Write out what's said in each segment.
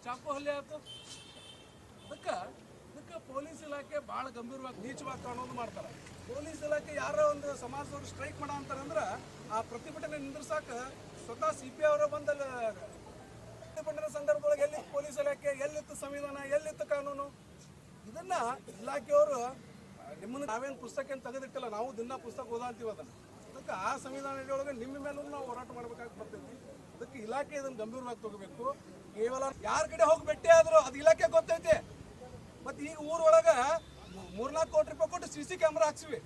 ಚಾಕು ಹಲ್ಲೆ ಆಯ್ತು. ಅದಕ್ಕೆ ಪೊಲೀಸ್ ಇಲಾಖೆ ಭಾಳ ಗಂಭೀರವಾಗಿ ನೀಚವಾಗಿ ಕಾಣೋದು ಮಾಡ್ತಾರೆ. ಪೊಲೀಸ್ ಇಲಾಖೆ ಯಾರೋ ಒಂದು ಸಮಾಜದವ್ರು ಸ್ಟ್ರೈಕ್ ಮಾಡೋ ಅಂತಾರಂದ್ರೆ ಆ ಪ್ರತಿಭಟನೆ ನಿಂದ್ರಸಾಕ ಸ್ವತಃ CP ಅವರ ಬಂದ ಪ್ರತಿಭಟನೆ ಸಂದರ್ಭದೊಳಗೆ ಎಲ್ಲಿತ್ತು ಪೊಲೀಸ್ ಇಲಾಖೆ, ಎಲ್ಲಿತ್ತು ಸಂವಿಧಾನ, ಎಲ್ಲಿತ್ತು ಕಾನೂನು? ಇದನ್ನ ಇಲಾಖೆಯವರು ನಿಮ್ಮನ್ನು ನಾವೇನು ಪುಸ್ತಕ ಏನು ತೆಗೆದಿಟ್ಟಿಲ್ಲ, ನಾವು ದಿನ ಪುಸ್ತಕ ಓದಾಂತೀವಿ ಅದನ್ನು. ಅದಕ್ಕೆ ಆ ಸಂವಿಧಾನ ಒಳಗೆ ನಿಮ್ಮ ಮೇಲೂ ನಾವು ಹೋರಾಟ ಮಾಡ್ಬೇಕಾಗಿ ಬರ್ತೈತಿ. ಅದಕ್ಕೆ ಇಲಾಖೆ ಇದನ್ನು ಗಂಭೀರವಾಗಿ ತಗೋಬೇಕು. ಕೇವಲ ಯಾರ ಕಡೆ ಹೋಗಿ ಭೇಟಿ ಆದ್ರು ಅದು ಇಲಾಖೆ ಗೊತ್ತೈತಿ. ಮತ್ತು ಈಗ ಊರೊಳಗೆ 3-4 ಕೋಟಿ ರೂಪಾಯಿ ಕೊಟ್ಟು CC ಕ್ಯಾಮ್ರಾ ಹಾಕ್ಸಿವಿ.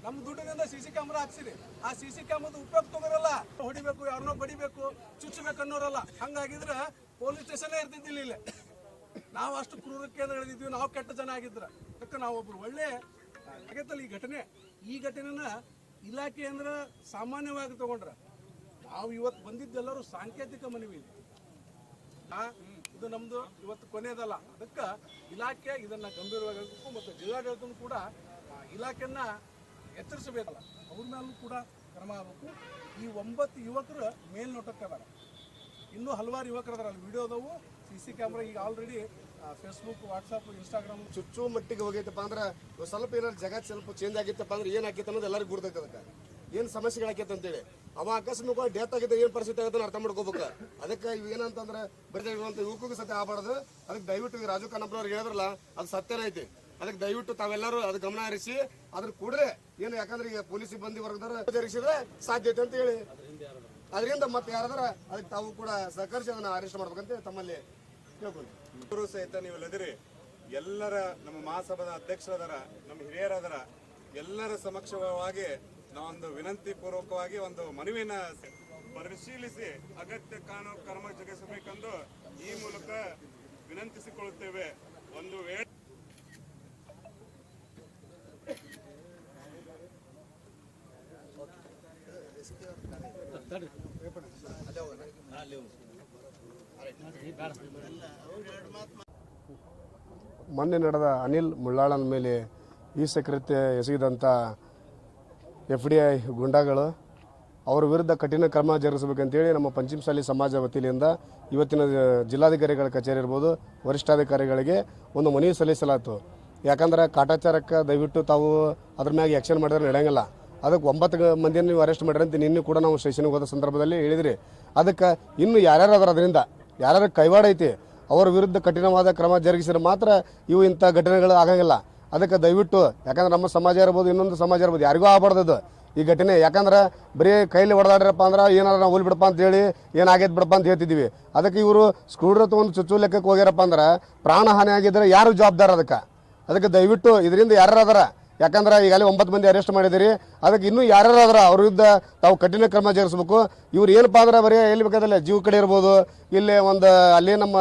ನಮ್ಮ ದುಡ್ಡಿನಿಂದ CC ಕ್ಯಾಮ್ರಾ ಹಾಕ್ಸಿರಿ. ಆ CC ಕ್ಯಾಮ್ರಾದ ಉಪಯೋಗ ತಗೋರಲ್ಲ, ಹೊಡಿಬೇಕು, ಯಾರನ್ನೋ ಬಡಿಬೇಕು, ಚುಚ್ಚಬೇಕು ಅನ್ನೋರಲ್ಲ. ಹಂಗಾಗಿದ್ರೆ ಪೊಲೀಸ್ ಸ್ಟೇಷನ್ನೇ ಇರ್ತಿದ್ದಿಲ್ಲ ಇಲ್ಲಿ. ನಾವು ಅಷ್ಟು ಕ್ರೂರಕ್ಕೆ ಇಳಿದಿದ್ವಿ, ನಾವು ಕೆಟ್ಟ ಜನ ಆಗಿದ್ರೆ. ಅದಕ್ಕೆ ನಾವೊಬ್ರು ಒಳ್ಳೆ ಆಗೈತಲ್ಲ ಈ ಘಟನೆನ ಇಲಾಖೆ ಅಂದ್ರೆ ಸಾಮಾನ್ಯವಾಗಿ ತಗೊಂಡ್ರೆ ನಾವು ಇವತ್ತು ಬಂದಿದ್ದೆಲ್ಲರೂ ಸಾಂಕೇತಿಕ ಮನವಿ ಇದೆ. ಇದು ನಮ್ದು ಇವತ್ತು ಕೊನೆಯದಲ್ಲ. ಅದಕ್ಕೆ ಇಲಾಖೆ ಇದನ್ನ ಗಂಭೀರವಾಗಿರಬೇಕು ಮತ್ತು ಜಿಲ್ಲಾಡಳಿತ ಕೂಡ ಇಲಾಖೆಯನ್ನ ಎಚ್ಚರಿಸಬೇಕಲ್ಲ, ಅವ್ರ ಮೇಲೂ ಕೂಡ ಕ್ರಮ ಆಗಬೇಕು. ಈ 9 ಯುವಕರು ಮೇಲ್ನೋಟಕ್ಕೆ ಅದಾರ, ಇನ್ನೂ ಹಲವಾರು ಯುವಕರು ಅದಾರ. ಅಲ್ಲಿ ವಿಡಿಯೋದವು CC ಕ್ಯಾಮ್ರಾ ಈಗ ಆಲ್ರೆಡಿ ಫೇಸ್ಬುಕ್, ವಾಟ್ಸಪ್, ಇನ್ಸ್ಟಾಗ್ರಾಮ್ ಚುಚ್ಚು ಮಟ್ಟಿಗೆ ಹೋಗೈತಪ್ಪ ಅಂದ್ರೆ ಸ್ವಲ್ಪ ಏನಾದ್ರು ಜಗತ್ ಸ್ವಲ್ಪ ಚೇಂಜ್ ಆಗಿತ್ತಪ್ಪ ಅಂದ್ರೆ ಏನಾಕೈತೆ ಅನ್ನೋದು ಎಲ್ಲರಿಗೂ ಗುರ್ತೈತೆ. ಅದಕ್ಕೆ ಏನು ಸಮಸ್ಯೆಗಳಾಕೈತೆ ಅಂತೇಳಿ ಅವ ಅಕಸ್ಮಾತ್ ಡೆತ್ ಆಗಿದ್ದ ಏನು ಪರಿಸ್ಥಿತಿ ಆಗುತ್ತೆ ಅರ್ಥ ಮಾಡ್ಕೋಬೇಕು. ಅದಕ್ಕೆ ಇವು ಏನಂತಂದ್ರೆ ಬರೀತಿರುವಂಥ ಯುವಕರಿಗೂ ಸತ್ಯ ಆಗಬಾರ್ದು. ಅದಕ್ಕೆ ದಯವಿಟ್ಟು ರಾಜು ಕನ್ನಪ್ಪನವ್ರು ಹೇಳಿದ್ರಲ್ಲ ಅದು ಸತ್ಯನ ಐತಿ. ಅದಕ್ಕೆ ದಯವಿಟ್ಟು ತಾವೆಲ್ಲರೂ ಅದು ಗಮನ ಹರಿಸಿ ಅದ್ರ ಕೂಡಲೇ ಏನು, ಯಾಕಂದ್ರೆ ಈಗ ಪೊಲೀಸ್ ಸಿಬ್ಬಂದಿ ವರ್ಗದವರು ಜರುಗಿಸಿದ್ರೆ ಸಾಧ್ಯತೆ ಅಂತ ಹೇಳಿ ಅದರಿಂದ ಮತ್ತೆ ಯಾರಾದ್ರ ಅದಕ್ಕೆ ತಾವು ಕೂಡ ಸಹಕರಿಸಿ ಅದನ್ನ ಅರೆಸ್ಟ್ ಮಾಡ್ಬೇಕಂತ ತಮ್ಮಲ್ಲಿ ಕೇಳ್ಕೊಂಡು ಇವರು ಸಹಿತ ನೀವು ಲದಿರಿ ಎಲ್ಲರ ನಮ್ಮ ಮಹಾಸಭಾದ ಅಧ್ಯಕ್ಷರದರ, ನಮ್ಮ ಹಿರಿಯರದರ ಎಲ್ಲರ ಸಮಕ್ಷವಾಗಿ ನಾವೊಂದು ವಿನಂತಿ ಪೂರ್ವಕವಾಗಿ ಒಂದು ಮನವಿಯನ್ನ ಪರಿಶೀಲಿಸಿ ಅಗತ್ಯ ಕಾನೂನು ಕ್ರಮ ಜರುಗಿಸಬೇಕೆಂದು ಈ ಮೂಲಕ ವಿನಂತಿಸಿಕೊಳ್ಳುತ್ತೇವೆ. ಒಂದು ವೇಳೆ ಮೊನ್ನೆ ನಡೆದ ಅನಿಲ್ ಮುಳ್ಳಾಳನ ಮೇಲೆ ಈ ಕೃತ್ಯ ಎಸಗಿದಂಥ FDI ಗುಂಡಾಗಳು ಅವರ ವಿರುದ್ಧ ಕಠಿಣ ಕ್ರಮ ಜರುಗಿಸಬೇಕಂತೇಳಿ ನಮ್ಮ ಪಂಚಮಸಾಲಿ ಸಮಾಜ ವತಿಯಿಂದ ಇವತ್ತಿನ ಜಿಲ್ಲಾಧಿಕಾರಿಗಳ ಕಚೇರಿ ಇರ್ಬೋದು, ವರಿಷ್ಠಾಧಿಕಾರಿಗಳಿಗೆ ಒಂದು ಮನವಿ ಸಲ್ಲಿಸಲಾಯಿತು. ಯಾಕಂದ್ರೆ ಕಾಟಾಚಾರಕ್ಕೆ ದಯವಿಟ್ಟು ತಾವು ಅದ್ರ ಮ್ಯಾಗೆ ಆ್ಯಕ್ಷನ್ ಮಾಡಿದ್ರೆ ನಡೆಯಂಗಿಲ್ಲ. ಅದಕ್ಕೆ 9 ಮಂದಿಯನ್ನು ನೀವು ಅರೆಸ್ಟ್ ಮಾಡಿರಿ ಅಂತ ನಿನ್ನೆ ಕೂಡ ನಾವು ಸ್ಟೇಷನ್ಗೆ ಹೋದ ಸಂದರ್ಭದಲ್ಲಿ ಹೇಳಿದ್ರಿ. ಅದಕ್ಕೆ ಇನ್ನು ಯಾರ್ಯಾರು ಅದರ ಅದರಿಂದ ಯಾರ್ಯಾರು ಕೈವಾಡ ಐತಿ ಅವರ ವಿರುದ್ಧ ಕಠಿಣವಾದ ಕ್ರಮ ಜರುಗಿಸಿದ್ರೆ ಮಾತ್ರ ಇವು ಇಂಥ ಘಟನೆಗಳು ಆಗಂಗಿಲ್ಲ. ಅದಕ್ಕೆ ದಯವಿಟ್ಟು, ಯಾಕಂದ್ರೆ ನಮ್ಮ ಸಮಾಜ ಇರ್ಬೋದು, ಇನ್ನೊಂದು ಸಮಾಜ ಇರ್ಬೋದು, ಯಾರಿಗೂ ಆಗಬಾರ್ದು ಈ ಘಟನೆ. ಯಾಕಂದ್ರೆ ಬರೀ ಕೈಲಿ ಹೊಡೆದಾಡ್ರಪ್ಪ ಅಂದ್ರೆ ಏನಾದ್ರು ನಾವು ಹೋಲ್ಬಿಡಪ್ಪ ಅಂತೇಳಿ ಏನಾಗೈತೆ ಬಿಡಪ್ಪ ಅಂತ ಹೇಳ್ತಿದ್ವಿ. ಅದಕ್ಕೆ ಇವರು ಸ್ಕ್ರೂಡ್ರ ತೊಗೊಂಡು ಚುಚ್ಚು ಲೆಕ್ಕಕ್ಕೆ ಹೋಗ್ಯಾರಪ್ಪ ಅಂದ್ರೆ ಪ್ರಾಣ ಹಾನಿ ಆಗಿದ್ರೆ ಯಾರು ಜವಾಬ್ದಾರ? ಅದಕ್ಕೆ ದಯವಿಟ್ಟು ಇದರಿಂದ ಯಾರು ಅದಾರ, ಯಾಕಂದ್ರೆ ಈಗಾಗಲೇ 9 ಮಂದಿ ಅರೆಸ್ಟ್ ಮಾಡಿದಿರಿ. ಅದಕ್ಕೆ ಇನ್ನೂ ಯಾರ್ಯಾರು ಅದಾರ ಅವ್ರ ವಿರುದ್ಧ ತಾವು ಕಠಿಣ ಕ್ರಮ ಜರುಗಿಸ್ಬೇಕು. ಇವ್ರು ಏನಪ್ಪ ಅಂದ್ರೆ ಬರೀ ಎಲ್ಲಿ ಬೇಕಾದಲ್ಲ ಜೀವ ಕಡೆ ಇರ್ಬೋದು, ಇಲ್ಲಿ ಒಂದು ಅಲ್ಲಿ ನಮ್ಮ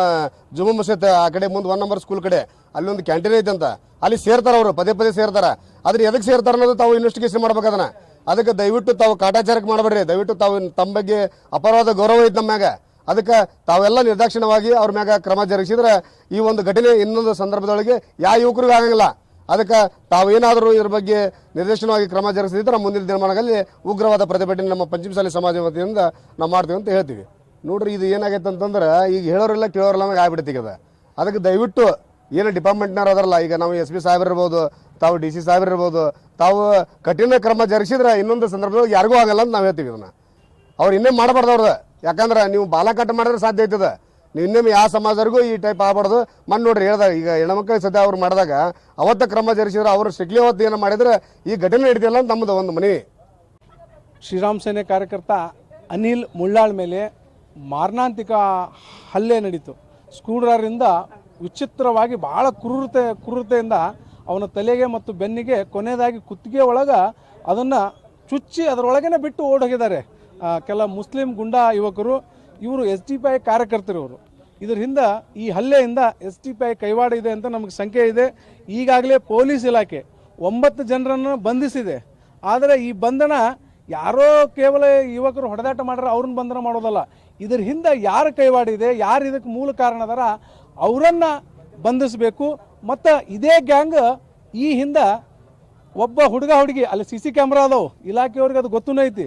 ಜುಮ್ಮಾ ಮಸೀದ್ ಆ ಕಡೆ ಮುಂದೆ 1 ನಂಬರ್ ಸ್ಕೂಲ್ ಕಡೆ ಅಲ್ಲಿ ಒಂದು ಕ್ಯಾಂಟೀನ್ ಐತೆ ಅಂತ, ಅಲ್ಲಿ ಸೇರ್ತಾರೆ ಅವರು, ಪದೇ ಸೇರ್ತಾರೆ. ಆದ್ರೆ ಎದಕ್ಕೆ ಸೇರ್ತಾರೆ ಅನ್ನೋದು ತಾವು ಇನ್ವೆಸ್ಟಿಗೇಷನ್ ಮಾಡ್ಬೇಕು ಅದನ್ನ. ಅದಕ್ಕೆ ದಯವಿಟ್ಟು ತಾವು ಕಾಟಾಚಾರಕ್ಕೆ ಮಾಡಬೇಡ್ರಿ. ದಯವಿಟ್ಟು ತಾವು ತಮ್ಮ ಬಗ್ಗೆ ಅಪಾರವಾದ ಗೌರವ ಐತೆ ನಮ್ಮ ಮ್ಯಾಗ. ಅದಕ್ಕೆ ತಾವೆಲ್ಲ ನಿರ್ದಾಕ್ಷಿಣ್ಯವಾಗಿ ಅವ್ರ ಮ್ಯಾಗ ಕ್ರಮ ಜರುಗಿಸಿದ್ರೆ ಈ ಒಂದು ಘಟನೆ ಇನ್ನೊಂದು ಸಂದರ್ಭದೊಳಗೆ ಯಾವ ಯುವಕರಿಗೂ ಆಗಂಗಿಲ್ಲ. ಅದಕ್ಕೆ ತಾವೇನಾದರೂ ಇದ್ರ ಬಗ್ಗೆ ನಿರ್ದೇಶನವಾಗಿ ಕ್ರಮ ಜರುಗಿಸಿದ್ರೆ ಮುಂದಿನ ದಿನಮಾನಗಳಲ್ಲಿ ಉಗ್ರವಾದ ಪ್ರತಿಭಟನೆ ನಮ್ಮ ಪಂಚಮಸಾಲಿ ಸಮಾಜ ವತಿಯಿಂದ ನಾವು ಮಾಡ್ತೀವಿ ಅಂತ ಹೇಳ್ತೀವಿ. ನೋಡ್ರಿ, ಇದು ಏನಾಗೈತೆ ಅಂತಂದ್ರೆ ಈಗ ಹೇಳೋರಿಲ್ಲ ಕೇಳೋರಿಲ್ಲ ನಮಗೆ ಆಗ್ಬಿಡ್ತೀಗ. ಅದಕ್ಕೆ ದಯವಿಟ್ಟು ಏನು ಡಿಪಾರ್ಟ್ಮೆಂಟ್ನವ್ರು ಅದರಲ್ಲ, ಈಗ ನಾವು SP ಸಾಹೇಬ್ರು ಇರ್ಬೋದು, ತಾವು DC ಸಾಹೇಬ್ರು ಇರ್ಬೋದು, ತಾವು ಕಠಿಣ ಕ್ರಮ ಜರುಗಿಸಿದ್ರೆ ಇನ್ನೊಂದು ಸಂದರ್ಭದಲ್ಲಿ ಯಾರಿಗೂ ಆಗಲ್ಲ ಅಂತ ನಾವು ಹೇಳ್ತೀವಿ. ಇದನ್ನು ಅವ್ರು ಇನ್ನೇ ಮಾಡಬಾರ್ದು ಅವ್ರದ್ದು. ಯಾಕಂದ್ರೆ ನೀವು ಬಾಲಕಾಟ ಮಾಡಿದ್ರೆ ಸಾಧ್ಯ ಐತದ. ನೀವು ಇನ್ನೊಮ್ಮೆ ಯಾವ ಸಮಾಜದವರೆಗೂ ಈ ಟೈಪ್ ಆಗಬಾರ್ದು. ಮಣ್ಣು ನೋಡ್ರಿ ಹೇಳ್ದಾಗ ಈಗ ಹೆಣ್ಮಕ್ಳಿಗೆ ಸದ್ಯ ಅವ್ರು ಮಾಡಿದಾಗ ಅವತ್ತ ಕ್ರಮ ಜರುಗಿಸಿದ್ರೆ ಅವರು ಸ್ಟ್ರಿಕ್ಟ್ಲಿ ಅವತ್ತು ಏನೋ ಮಾಡಿದ್ರೆ ಈ ಘಟನೆ ನಡೀತಿಲ್ಲ ಅಂತ ನಮ್ಮದು ಒಂದು ಮನವಿ. ಶ್ರೀರಾಮ್ ಸೇನೆ ಕಾರ್ಯಕರ್ತ ಅನಿಲ್ ಮುಳ್ಳಾಳ್ ಮೇಲೆ ಮಾರಣಾಂತಿಕ ಹಲ್ಲೆ ನಡೀತು. ಸ್ಕ್ರೂಡ್ರರಿಂದ ವಿಚಿತ್ರವಾಗಿ ಭಾಳ ಕ್ರೂರತೆಯಿಂದ ಅವನ ತಲೆಗೆ ಮತ್ತು ಬೆನ್ನಿಗೆ ಕೊನೆಯದಾಗಿ ಕುತ್ತಿಗೆ ಒಳಗೆ ಅದನ್ನು ಚುಚ್ಚಿ ಅದರೊಳಗೇ ಬಿಟ್ಟು ಓಡೋಗಿದ್ದಾರೆ ಕೆಲ ಮುಸ್ಲಿಂ ಗುಂಡಾ ಯುವಕರು. ಇವರು SDPI ಕಾರ್ಯಕರ್ತರು. ಇವರು ಇದರಿಂದ ಈ ಹಲ್ಲೆಯಿಂದ SDPI ಕೈವಾಡ ಇದೆ ಅಂತ ನಮಗೆ ಸಂಖ್ಯೆ ಇದೆ. ಈಗಾಗಲೇ ಪೊಲೀಸ್ ಇಲಾಖೆ 9 ಜನರನ್ನು ಬಂಧಿಸಿದೆ. ಆದರೆ ಈ ಬಂಧನ ಯಾರೋ ಕೇವಲ ಯುವಕರು ಹೊಡೆದಾಟ ಮಾಡ್ರೆ ಅವ್ರನ್ನ ಬಂಧನ ಮಾಡೋದಲ್ಲ. ಇದರ ಹಿಂದೆ ಯಾರು ಕೈವಾಡ ಇದೆ, ಯಾರು ಇದಕ್ಕೆ ಮೂಲ ಕಾರಣ ಅದಾರ ಅವರನ್ನು ಬಂಧಿಸಬೇಕು. ಮತ್ತು ಇದೇ ಗ್ಯಾಂಗ್ ಈ ಹಿಂದೆ ಒಬ್ಬ ಹುಡುಗಿ ಅಲ್ಲಿ CC ಕ್ಯಾಮ್ರಾ ಅದಾವು, ಇಲಾಖೆಯವ್ರಿಗೆ ಅದು ಗೊತ್ತೂ ಐತಿ.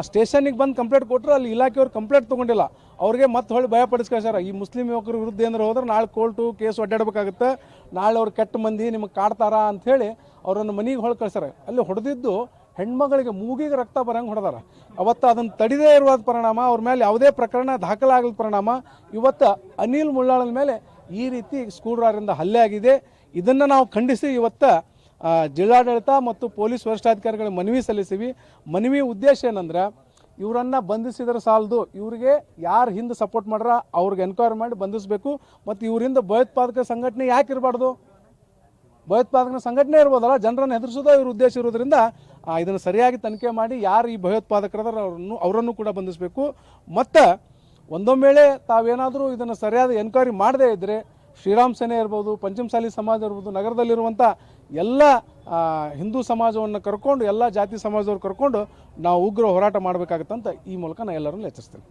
ಸ್ಟೇಷನ್ಗೆ ಬಂದು ಕಂಪ್ಲೇಂಟ್ ಕೊಟ್ಟರು, ಅಲ್ಲಿ ಇಲಾಖೆಯವ್ರು ಕಂಪ್ಲೇಂಟ್ ತೊಗೊಂಡಿಲ್ಲ. ಅವ್ರಿಗೆ ಮತ್ತೆ ಹೊಳ್ಳಿ ಭಯಪಡಿಸ್ಕಳ್ಸ್ಯಾರ. ಈ ಮುಸ್ಲಿಂ ಯುವಕರ ವಿರುದ್ಧ ಏನಾರು ಹೋದ್ರೆ ನಾಳೆ ಕೋರ್ಟು ಕೇಸ್ ಒಡ್ಡಾಡಬೇಕಾಗುತ್ತೆ, ನಾಳೆ ಅವ್ರು ಕೆಟ್ಟ ಮಂದಿ ನಿಮಗೆ ಕಾಡ್ತಾರ ಅಂಥೇಳಿ ಅವರನ್ನು ಮನೆಗೆ ಹೊಳ್ ಕಳ್ಸ್ಯಾರ. ಅಲ್ಲಿ ಹೊಡೆದಿದ್ದು ಹೆಣ್ಮಗಳಿಗೆ ಮೂಗಿಗೆ ರಕ್ತ ಬರಂಗೆ ಹೊಡೆದಾರ. ಅವತ್ತು ಅದನ್ನು ತಡಿದೇ ಇರುವ ಪರಿಣಾಮ, ಅವ್ರ ಮೇಲೆ ಯಾವುದೇ ಪ್ರಕರಣ ದಾಖಲಾಗದ ಪರಿಣಾಮ ಇವತ್ತು ಅನಿಲ್ ಮುಳ್ಳಾಳನ ಮೇಲೆ ಈ ರೀತಿ ಸ್ಕೂಡ್ರಾರಿಂದ ಹಲ್ಲೆ ಆಗಿದೆ. ಇದನ್ನು ನಾವು ಖಂಡಿಸಿ ಇವತ್ತು ಜಿಲ್ಲಾಡಳಿತ ಮತ್ತು ಪೊಲೀಸ್ ವರಿಷ್ಠಾಧಿಕಾರಿಗಳಿಗೆ ಮನವಿ ಸಲ್ಲಿಸಿವಿ. ಮನವಿ ಉದ್ದೇಶ ಏನಂದ್ರೆ, ಇವರನ್ನು ಬಂಧಿಸಿದ್ರೆ ಸಾಲದು, ಇವರಿಗೆ ಯಾರು ಹಿಂದೆ ಸಪೋರ್ಟ್ ಮಾಡ್ರ ಅವ್ರಿಗೆ ಎನ್ಕ್ವೈರಿ ಮಾಡಿ ಬಂಧಿಸಬೇಕು. ಮತ್ತು ಇವರಿಂದ ಭಯೋತ್ಪಾದಕ ಸಂಘಟನೆ ಯಾಕೆ ಇರಬಾರ್ದು? ಭಯೋತ್ಪಾದಕ ಸಂಘಟನೆ ಇರ್ಬೋದಲ್ಲ, ಜನರನ್ನು ಹೆದರಿಸೋದು ಇವ್ರ ಉದ್ದೇಶ ಇರೋದ್ರಿಂದ ಇದನ್ನು ಸರಿಯಾಗಿ ತನಿಖೆ ಮಾಡಿ ಯಾರು ಈ ಭಯೋತ್ಪಾದಕರಾದ ಅವರನ್ನು ಕೂಡ ಬಂಧಿಸಬೇಕು. ಮತ್ತು ಒಂದೊಮ್ಮೆ ವೇಳೆ ತಾವೇನಾದರೂ ಇದನ್ನು ಸರಿಯಾದ ಎನ್ಕ್ವೈರಿ ಮಾಡದೇ ಇದ್ದರೆ ಶ್ರೀರಾಮ್ ಸೇನೆ ಇರ್ಬೋದು, ಪಂಚಮಸಾಲಿ ಸಮಾಜ ಇರ್ಬೋದು, ನಗರದಲ್ಲಿರುವಂಥ ಎಲ್ಲ ಹಿಂದೂ ಸಮಾಜವನ್ನು ಕರ್ಕೊಂಡು, ಎಲ್ಲ ಜಾತಿ ಸಮಾಜದವ್ರು ಕರ್ಕೊಂಡು ನಾವು ಉಗ್ರ ಹೋರಾಟ ಮಾಡಬೇಕಾಗತ್ತಂತ ಈ ಮೂಲಕ ನಾನು ಎಲ್ಲರನ್ನೂ ಎಚ್ಚರಿಸ್ತೇನೆ.